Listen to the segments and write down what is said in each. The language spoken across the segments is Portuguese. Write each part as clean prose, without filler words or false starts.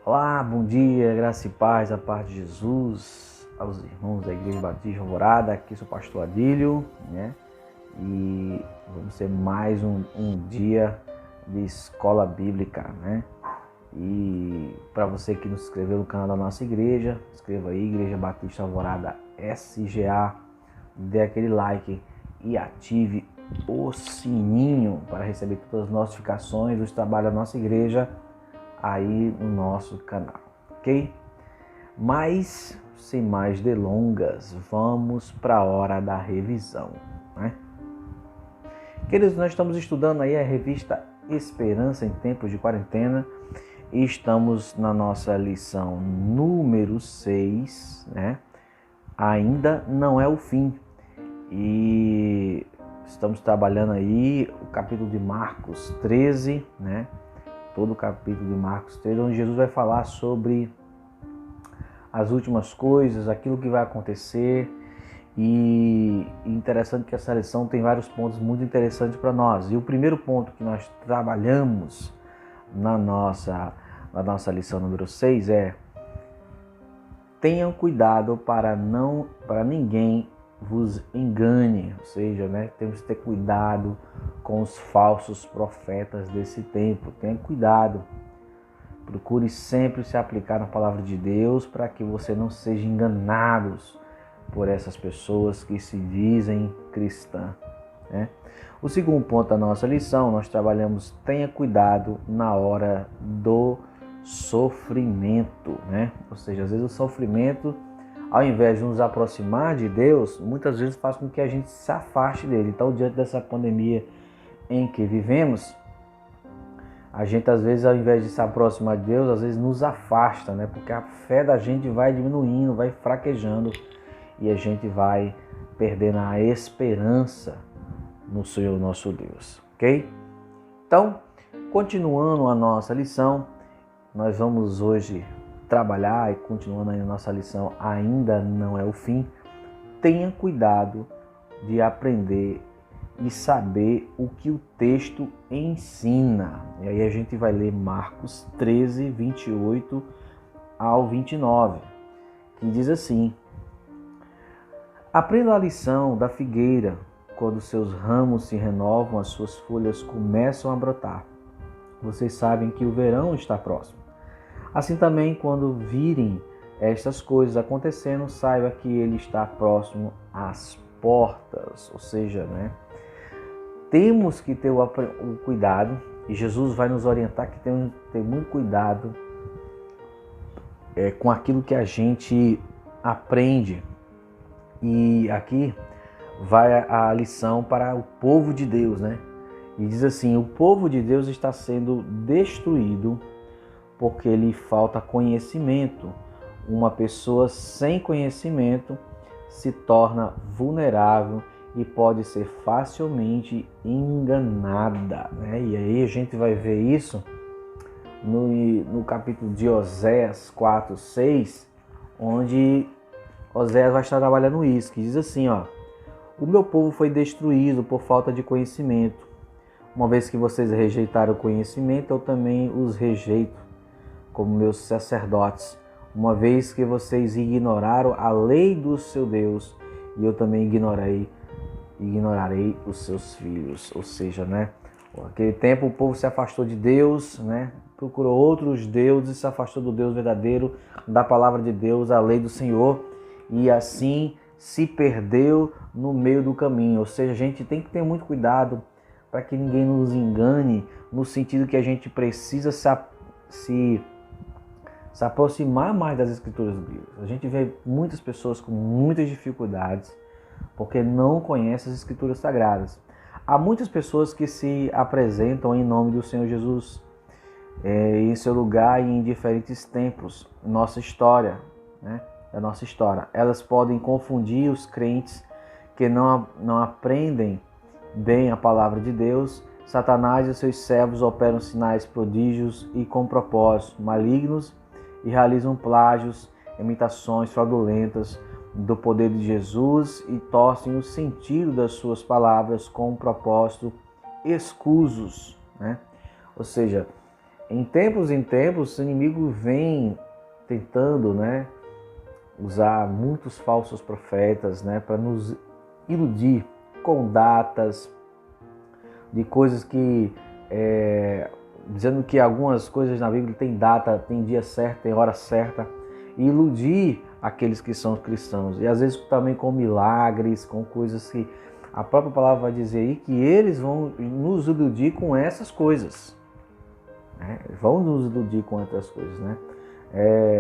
Olá, bom dia, graça e paz, a paz de Jesus, aos irmãos da Igreja Batista Alvorada. Aqui sou o pastor Adílio, né? E vamos ter mais um dia de escola bíblica, né? E para você que nos inscreveu no canal da nossa igreja, inscreva aí, Igreja Batista Alvorada SGA, dê aquele like e ative o sininho para receber todas as notificações dos trabalhos da nossa igreja aí no nosso canal, ok? Mas, sem mais delongas, vamos para a hora da revisão, né? Queridos, nós estamos estudando aí a revista Esperança em Tempos de Quarentena e estamos na nossa lição número 6, né? Ainda não é o fim. E estamos trabalhando aí o capítulo de Marcos 13, né? Todo o capítulo de Marcos 13, onde Jesus vai falar sobre as últimas coisas, aquilo que vai acontecer. E interessante que essa lição tem vários pontos muito interessantes para nós. E o primeiro ponto que nós trabalhamos na nossa lição número 6 é: tenham cuidado para ninguém vos engane. Ou seja, né, temos que ter cuidado com os falsos profetas desse tempo. Tenha cuidado. Procure sempre se aplicar na palavra de Deus para que você não seja enganado por essas pessoas que se dizem cristãs, né? O segundo ponto da nossa lição, nós trabalhamos: tenha cuidado na hora do sofrimento, né? Ou seja, às vezes o sofrimento, ao invés de nos aproximar de Deus, muitas vezes faz com que a gente se afaste dele. Então, diante dessa pandemia em que vivemos, a gente às vezes, ao invés de se aproximar de Deus, às vezes nos afasta, né? Porque a fé da gente vai diminuindo, vai fraquejando e a gente vai perdendo a esperança no Senhor nosso Deus, ok? Então, continuando a nossa lição, nós vamos hoje trabalhar e continuando aí a nossa lição, ainda não é o fim. Tenha cuidado de aprender e saber o que o texto ensina. E aí a gente vai ler Marcos 13, 28 ao 29, que diz assim: aprenda a lição da figueira. Quando seus ramos se renovam, as suas folhas começam a brotar. Vocês sabem que o verão está próximo. Assim também, quando virem estas coisas acontecendo, saiba que ele está próximo às portas. Ou seja, né? Temos que ter o cuidado, e Jesus vai nos orientar que temos que ter muito cuidado com aquilo que a gente aprende. E aqui vai a lição para o povo de Deus, né? E diz assim: o povo de Deus está sendo destruído porque lhe falta conhecimento. Uma pessoa sem conhecimento se torna vulnerável e pode ser facilmente enganada, né? E aí a gente vai ver isso no capítulo de Oséias 4, 6, onde Oséias vai estar trabalhando isso, que diz assim, ó: o meu povo foi destruído por falta de conhecimento. Uma vez que vocês rejeitaram o conhecimento, eu também os rejeito como meus sacerdotes. Uma vez que vocês ignoraram a lei do seu Deus, e eu também ignorarei os seus filhos. Ou seja, né? Naquele tempo o povo se afastou de Deus, né? Procurou outros deuses, se afastou do Deus verdadeiro, da palavra de Deus, a lei do Senhor, e assim se perdeu no meio do caminho. Ou seja, a gente tem que ter muito cuidado para que ninguém nos engane, no sentido que a gente precisa se aproximar mais das Escrituras bíblicas. A gente vê muitas pessoas com muitas dificuldades porque não conhecem as Escrituras Sagradas. Há muitas pessoas que se apresentam em nome do Senhor Jesus em seu lugar e em diferentes tempos, nossa história, né? Da nossa história. Elas podem confundir os crentes que não aprendem bem a palavra de Deus. Satanás e seus servos operam sinais, prodígios e com propósitos malignos e realizam plágios, imitações fraudulentas do poder de Jesus e torcem o sentido das suas palavras com um propósito escusos, né? Ou seja, em tempos, o inimigo vem tentando, né, usar muitos falsos profetas, né, para nos iludir com datas de coisas que, dizendo que algumas coisas na Bíblia tem data, tem dia certo, tem hora certa, e iludir aqueles que são cristãos. E às vezes também com milagres, com coisas que a própria palavra vai dizer aí que eles vão nos iludir com essas coisas. Né? Vão nos iludir com outras coisas, né?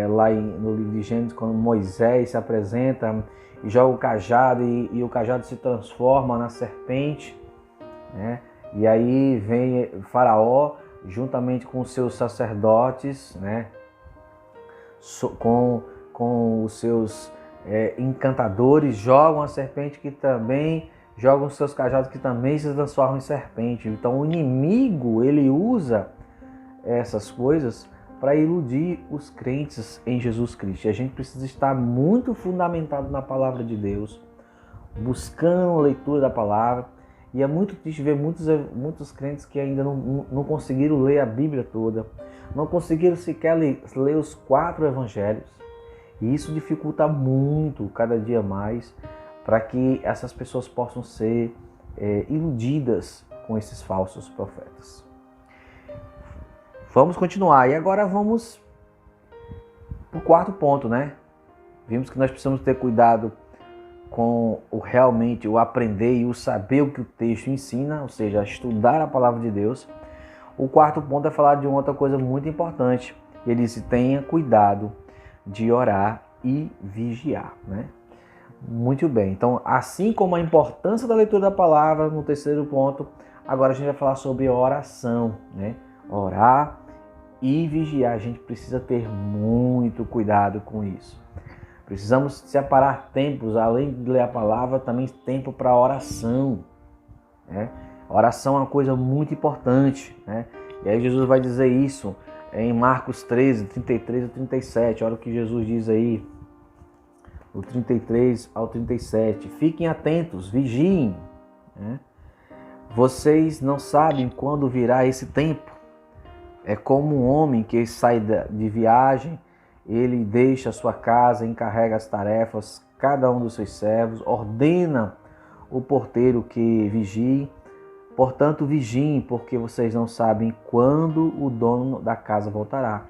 Lá no livro de Gênesis, quando Moisés se apresenta e joga o cajado e o cajado se transforma na serpente, né? E aí vem Faraó juntamente com os seus sacerdotes, né? Com os seus encantadores, jogam a serpente que também jogam os seus cajados que também se transformam em serpente. Então o inimigo, ele usa essas coisas para iludir os crentes em Jesus Cristo. E a gente precisa estar muito fundamentado na palavra de Deus, buscando a leitura da palavra. E é muito triste ver muitos crentes que ainda não conseguiram ler a Bíblia toda, não conseguiram sequer ler os 4 evangelhos. E isso dificulta muito, cada dia mais, para que essas pessoas possam ser iludidas com esses falsos profetas. Vamos continuar. E agora vamos para o 4º ponto, né? Vimos que nós precisamos ter cuidado com realmente o aprender e o saber o que o texto ensina, ou seja, estudar a palavra de Deus. O 4º ponto é falar de uma outra coisa muito importante. Ele disse: tenha cuidado de orar e vigiar, né? Muito bem. Então, assim como a importância da leitura da palavra, no 3º ponto, agora a gente vai falar sobre oração, né? Orar e vigiar. A gente precisa ter muito cuidado com isso. Precisamos separar tempos, além de ler a palavra, também tempo para oração, né? Oração é uma coisa muito importante, né? E aí Jesus vai dizer isso em Marcos 13, 33 e 37. Olha o que Jesus diz aí, do 33 ao 37. Fiquem atentos, vigiem, né? Vocês não sabem quando virá esse tempo. É como um homem que sai de viagem, ele deixa a sua casa, encarrega as tarefas, cada um dos seus servos, ordena o porteiro que vigie. Portanto, vigiem, porque vocês não sabem quando o dono da casa voltará.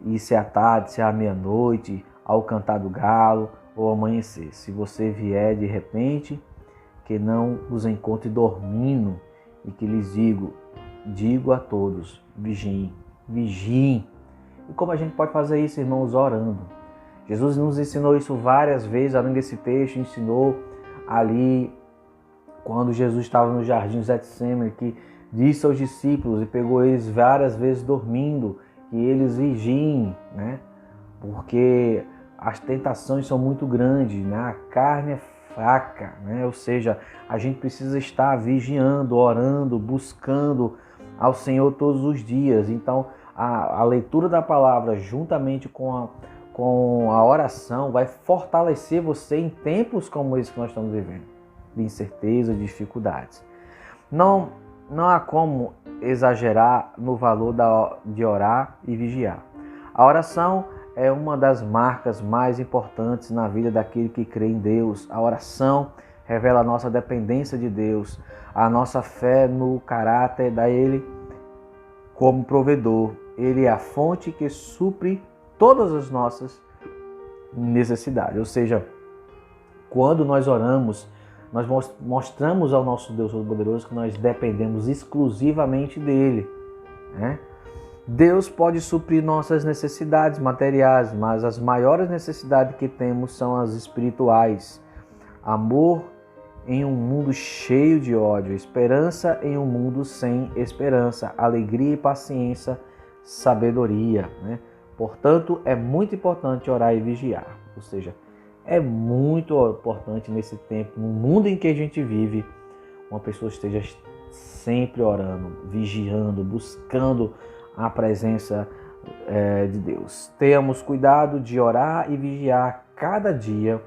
E se é à tarde, se é à meia-noite, ao cantar do galo ou ao amanhecer. Se você vier de repente, que não os encontre dormindo, e que lhes digo a todos, vigiem, vigiem. E como a gente pode fazer isso, irmãos? Orando. Jesus nos ensinou isso várias vezes, além desse texto, ensinou ali quando Jesus estava no jardim de Getsêmani, que disse aos discípulos e pegou eles várias vezes dormindo, que eles vigiem, né? Porque as tentações são muito grandes, né? A carne é fraca, né? Ou seja, a gente precisa estar vigiando, orando, buscando ao Senhor todos os dias. Então, a leitura da palavra juntamente com a oração vai fortalecer você em tempos como esse que nós estamos vivendo, de incerteza, de dificuldades. Não há como exagerar no valor de orar e vigiar. A oração é uma das marcas mais importantes na vida daquele que crê em Deus. A oração revela a nossa dependência de Deus, a nossa fé no caráter dele como provedor. Ele é a fonte que supre todas as nossas necessidades. Ou seja, quando nós oramos, nós mostramos ao nosso Deus Todo-Poderoso que nós dependemos exclusivamente dele, né? Deus pode suprir nossas necessidades materiais, mas as maiores necessidades que temos são as espirituais. Amor em um mundo cheio de ódio, esperança em um mundo sem esperança, alegria e paciência, sabedoria, né? Portanto, é muito importante orar e vigiar. Ou seja, é muito importante nesse tempo, no mundo em que a gente vive, uma pessoa esteja sempre orando, vigiando, buscando a presença de Deus. Tenhamos cuidado de orar e vigiar cada dia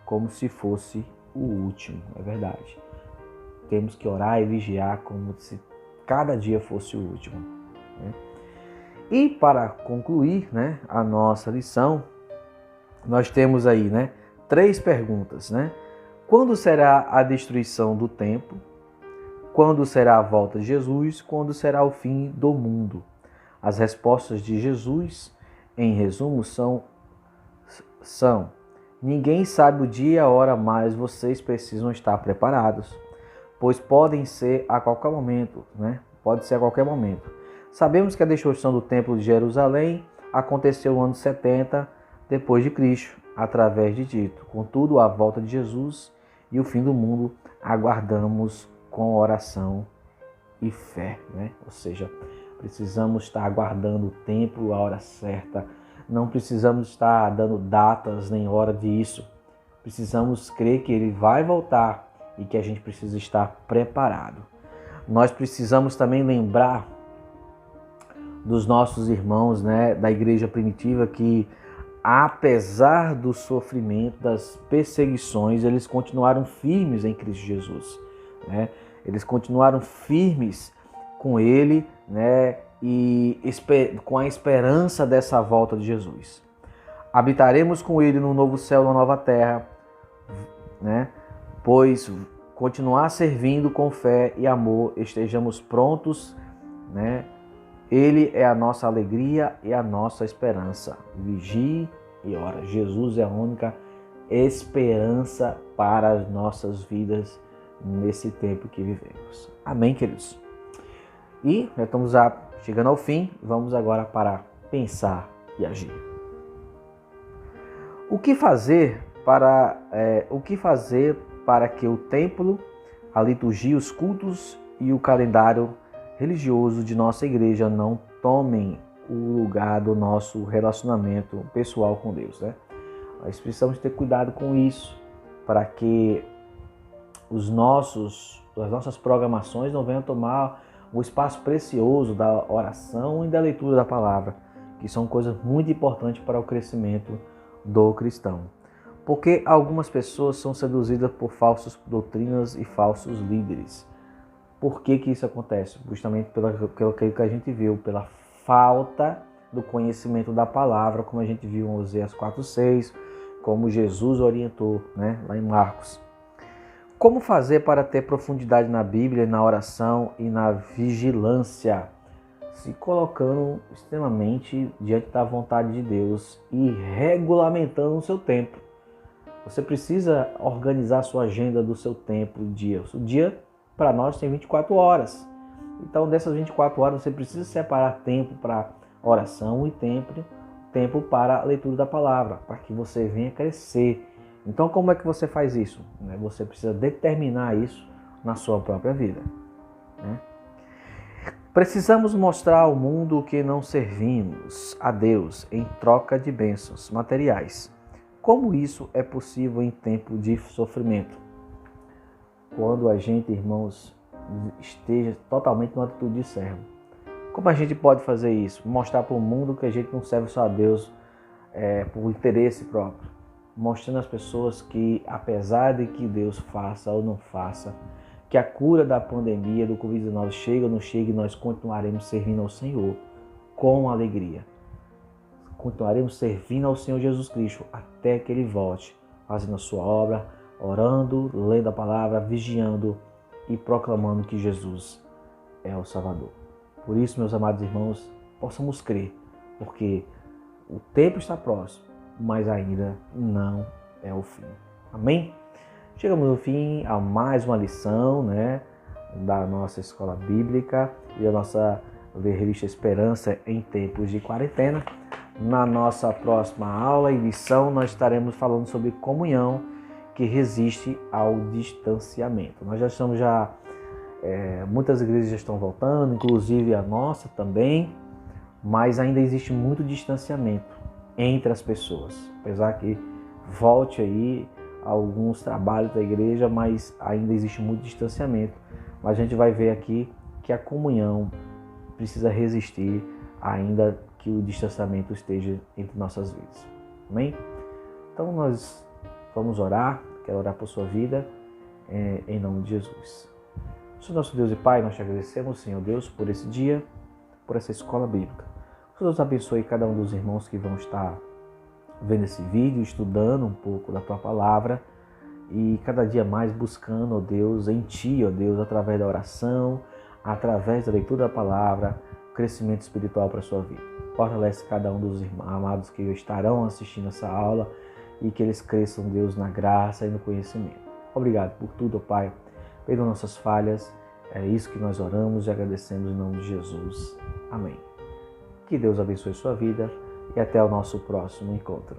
como se fosse o último, é verdade. Temos que orar e vigiar como se cada dia fosse o último, né? E para concluir, né, a nossa lição, nós temos aí, né, 3 perguntas, né? Quando será a destruição do templo? Quando será a volta de Jesus? Quando será o fim do mundo? As respostas de Jesus, em resumo, são ninguém sabe o dia e a hora, mas vocês precisam estar preparados, pois podem ser a qualquer momento, né? Pode ser a qualquer momento. Sabemos que a destruição do templo de Jerusalém aconteceu no ano 70 depois de Cristo, através de Tito. Contudo, a volta de Jesus e o fim do mundo aguardamos com oração e fé, né? Ou seja, precisamos estar aguardando o tempo, a hora certa. Não precisamos estar dando datas nem hora disso. Precisamos crer que ele vai voltar e que a gente precisa estar preparado. Nós precisamos também lembrar dos nossos irmãos, né, da igreja primitiva, que apesar do sofrimento, das perseguições, eles continuaram firmes em Cristo Jesus, né? Eles continuaram firmes com ele, né, e com a esperança dessa volta de Jesus. Habitaremos com ele no novo céu, na nova terra, né? Pois continuar servindo com fé e amor, estejamos prontos, né? Ele é a nossa alegria e a nossa esperança. Vigie e ora. Jesus é a única esperança para as nossas vidas nesse tempo que vivemos. Amém, queridos? E já estamos chegando ao fim. Vamos agora para pensar e agir. O que fazer para que o templo, a liturgia, os cultos e o calendário religioso de nossa igreja não tomem o lugar do nosso relacionamento pessoal com Deus, né? Nós precisamos ter cuidado com isso, para que as nossas programações não venham tomar o espaço precioso da oração e da leitura da palavra, que são coisas muito importantes para o crescimento do cristão. Porque algumas pessoas são seduzidas por falsas doutrinas e falsos líderes. Por que isso acontece? Justamente pelo que a gente viu, pela falta do conhecimento da palavra, como a gente viu em Oséias 4:6, como Jesus orientou, né, lá em Marcos. Como fazer para ter profundidade na Bíblia, na oração e na vigilância? Se colocando extremamente diante da vontade de Deus e regulamentando o seu tempo. Você precisa organizar a sua agenda do seu tempo, do dia. O dia, para nós, tem 24 horas. Então, dessas 24 horas, você precisa separar tempo para oração e tempo para a leitura da palavra, para que você venha crescer. Então, como é que você faz isso? Você precisa determinar isso na sua própria vida. Precisamos mostrar ao mundo que não servimos a Deus em troca de bênçãos materiais. Como isso é possível em tempo de sofrimento? Quando a gente, irmãos, esteja totalmente numa atitude de servo. Como a gente pode fazer isso? Mostrar para o mundo que a gente não serve só a Deus por interesse próprio. Mostrando às pessoas que, apesar de que Deus faça ou não faça, que a cura da pandemia do Covid-19 chegue ou não chegue, nós continuaremos servindo ao Senhor com alegria. Continuaremos servindo ao Senhor Jesus Cristo até que Ele volte, fazendo a sua obra, orando, lendo a palavra, vigiando e proclamando que Jesus é o Salvador. Por isso, meus amados irmãos, possamos crer, porque o tempo está próximo, mas ainda não é o fim. Amém? Chegamos no fim a mais uma lição, né, da nossa escola bíblica e da nossa revista Esperança em tempos de quarentena. Na nossa próxima aula e lição, nós estaremos falando sobre comunhão que resiste ao distanciamento. Nós já estamos muitas igrejas já estão voltando, inclusive a nossa também, mas ainda existe muito distanciamento entre as pessoas. Apesar que volte aí alguns trabalhos da igreja, mas ainda existe muito distanciamento. Mas a gente vai ver aqui que a comunhão precisa resistir, ainda que o distanciamento esteja entre nossas vidas. Amém? Então nós vamos orar, quero orar por sua vida, em nome de Jesus. Senhor nosso Deus e Pai, nós te agradecemos, Senhor Deus, por esse dia, por essa escola bíblica. Que Deus abençoe cada um dos irmãos que vão estar vendo esse vídeo, estudando um pouco da Tua Palavra e cada dia mais buscando, ó Deus, em Ti, ó Deus, através da oração, através da leitura da Palavra, crescimento espiritual para a sua vida. Fortalece cada um dos irmãos amados que estarão assistindo essa aula e que eles cresçam, Deus, na graça e no conhecimento. Obrigado por tudo, ó Pai. Perdoa nossas falhas. É isso que nós oramos e agradecemos em nome de Jesus. Amém. Que Deus abençoe sua vida e até o nosso próximo encontro.